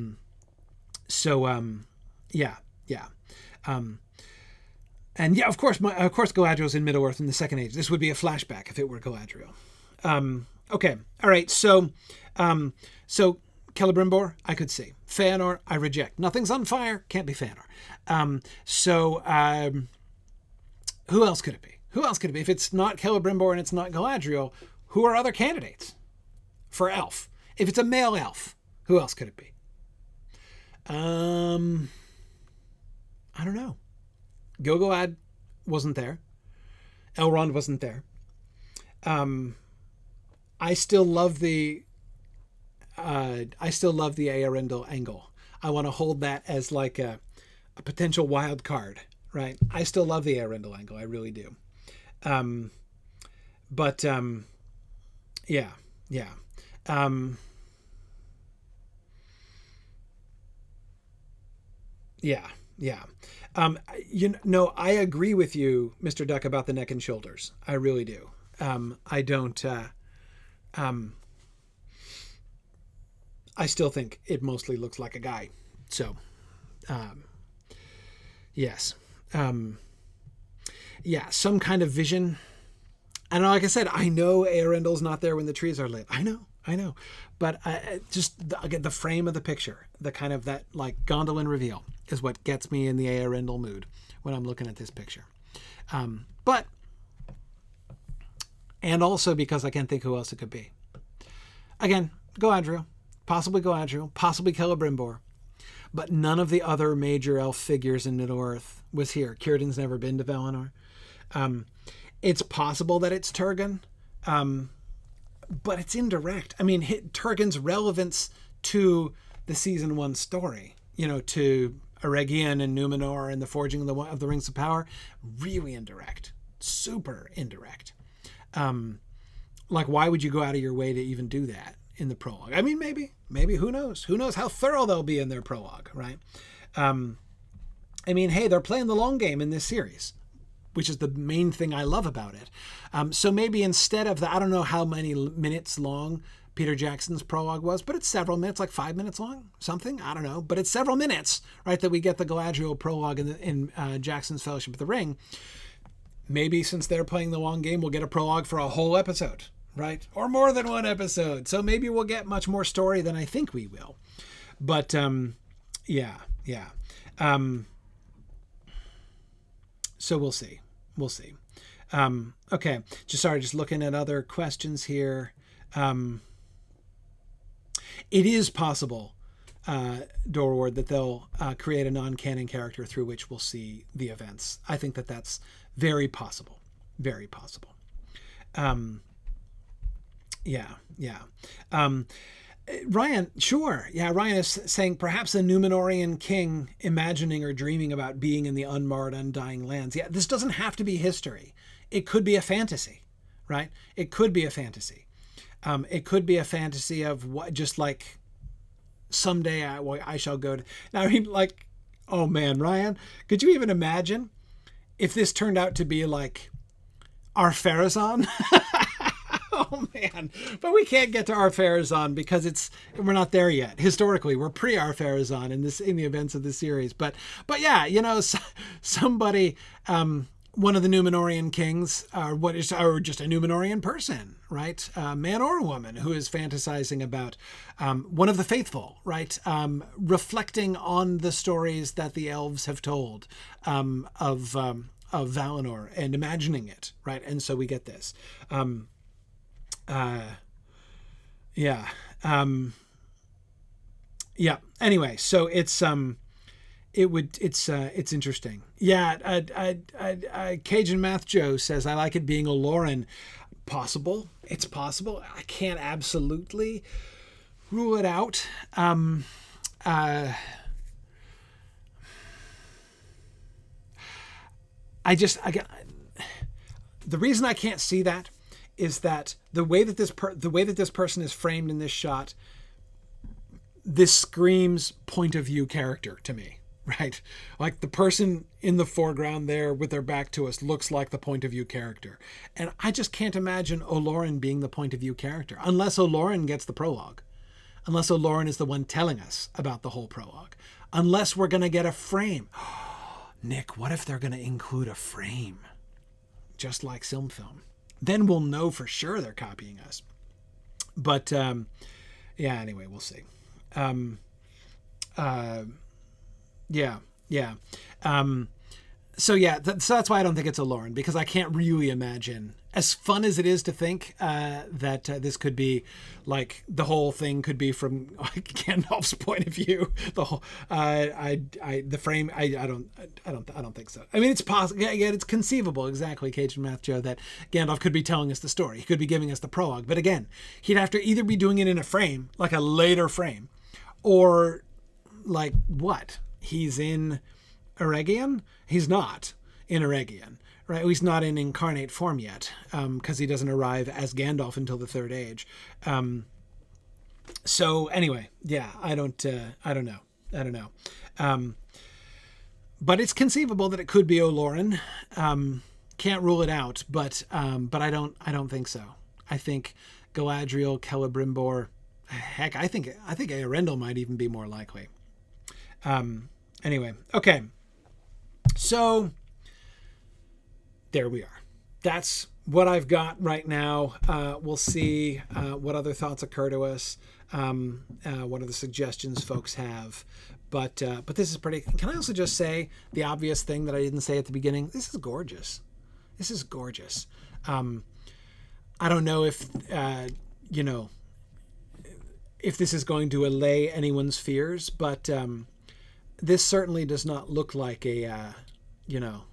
And yeah, of course, Galadriel's in Middle-earth in the Second Age. This would be a flashback if it were Galadriel. Okay, all right. So Celebrimbor, I could see. Feanor, I reject. Nothing's on fire, can't be Feanor. Who else could it be? If it's not Celebrimbor and it's not Galadriel, who are other candidates for elf? If it's a male elf, who else could it be? I don't know. Gil-galad wasn't there. Elrond wasn't there. I still love the Eärendil angle. I want to hold that as like a potential wild card, right? I still love the Eärendil angle. I really do. Yeah. I agree with you, Mr. Duck, about the neck and shoulders. I really do. I don't. I still think it mostly looks like a guy. So, yes. Some kind of vision. And like I said, I know Eärendil's not there when the trees are lit. I know. But again, the frame of the picture, the kind of that like Gondolin reveal is what gets me in the Eärendil mood when I'm looking at this picture. And also because I can't think who else it could be. Again, Galadriel, possibly Celebrimbor. but none of the other major elf figures in Middle-earth was here. Círdan's never been to Valinor. It's possible that it's Turgon, but it's indirect. I mean, Turgon's relevance to the season 1 story, to Eregion and Númenor and the forging of the Rings of Power, really indirect, super indirect. Like, why would you go out of your way to even do that in the prologue? I mean, maybe, who knows? Who knows how thorough they'll be in their prologue, right? I mean, hey, they're playing the long game in this series, which is the main thing I love about it. So maybe instead of I don't know how many minutes long Peter Jackson's prologue was, but it's several minutes, like 5 minutes long, something, I don't know, but it's several minutes, right, that we get the Galadriel prologue in Jackson's Fellowship of the Ring. Maybe since they're playing the long game, we'll get a prologue for a whole episode, right, or more than one episode. So maybe we'll get much more story than I think we will. But yeah. So we'll see. Okay, just looking at other questions here. It is possible, Dorward, that they'll create a non-canon character through which we'll see the events. I think that's very possible. Very possible. Ryan, sure. Yeah, Ryan is saying perhaps a Númenorian king imagining or dreaming about being in the unmarred, undying lands. Yeah, this doesn't have to be history. It could be a fantasy, right? It could be a fantasy. It could be a fantasy of what, just like someday I shall go to. Now, I mean, like, oh man, Ryan, could you even imagine if this turned out to be like Ar-Pharazôn? Oh man, but we can't get to Ar-Pharazôn because we're not there yet. Historically, we're pre-Ar-Pharazôn in the events of the series. But yeah, somebody, one of the Númenorian kings, or just a Númenorian person, right, man or woman, who is fantasizing about one of the faithful, right, reflecting on the stories that the elves have told of Valinor and imagining it, right, and so we get this. Anyway, so it's interesting. Cajun Math Joe says, I like it being Oloran. Possible. It's possible. I can't absolutely rule it out. The reason I can't see that is that the way that this person is framed in this shot, this screams point of view character to me, right? Like the person in the foreground there with their back to us looks like the point of view character. And I just can't imagine Oloran being the point of view character unless Oloran gets the prologue, unless Oloran is the one telling us about the whole prologue, unless we're going to get a frame. Nick, what if they're going to include a frame? Just like Silmfilm. Then we'll know for sure they're copying us. But anyway, we'll see. So that's why I don't think it's Oloran, because I can't really imagine, as fun as it is to think that this could be like the whole thing could be from Gandalf's point of view. The whole the frame. I don't think so. I mean, it's possible. Yeah, it's conceivable. Exactly, Cajun Math Joe, that Gandalf could be telling us the story. He could be giving us the prologue. But again, he'd have to either be doing it in a frame, like a later frame, or like what? He's in Eregion? He's not in Eregion, right? He's not in incarnate form yet, because he doesn't arrive as Gandalf until the Third Age. So anyway, yeah, I don't know. But it's conceivable that it could be Oloran. Can't rule it out, but I don't think so. I think Galadriel, Celebrimbor, heck, I think Eärendil might even be more likely. Anyway, okay. So there we are. That's what I've got right now. We'll see what other thoughts occur to us, what other suggestions folks have. But this is pretty. Can I also just say the obvious thing that I didn't say at the beginning? This is gorgeous. This is gorgeous. I don't know if if this is going to allay anyone's fears, but this certainly does not look like a, you know,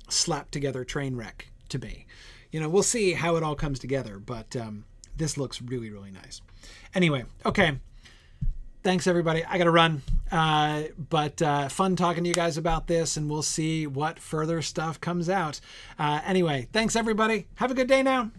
slapped together train wreck to me. You know, we'll see how it all comes together, but this looks really, really nice. Anyway, okay. Thanks, everybody. I got to run. But fun talking to you guys about this, and we'll see what further stuff comes out. Anyway, thanks, everybody. Have a good day now.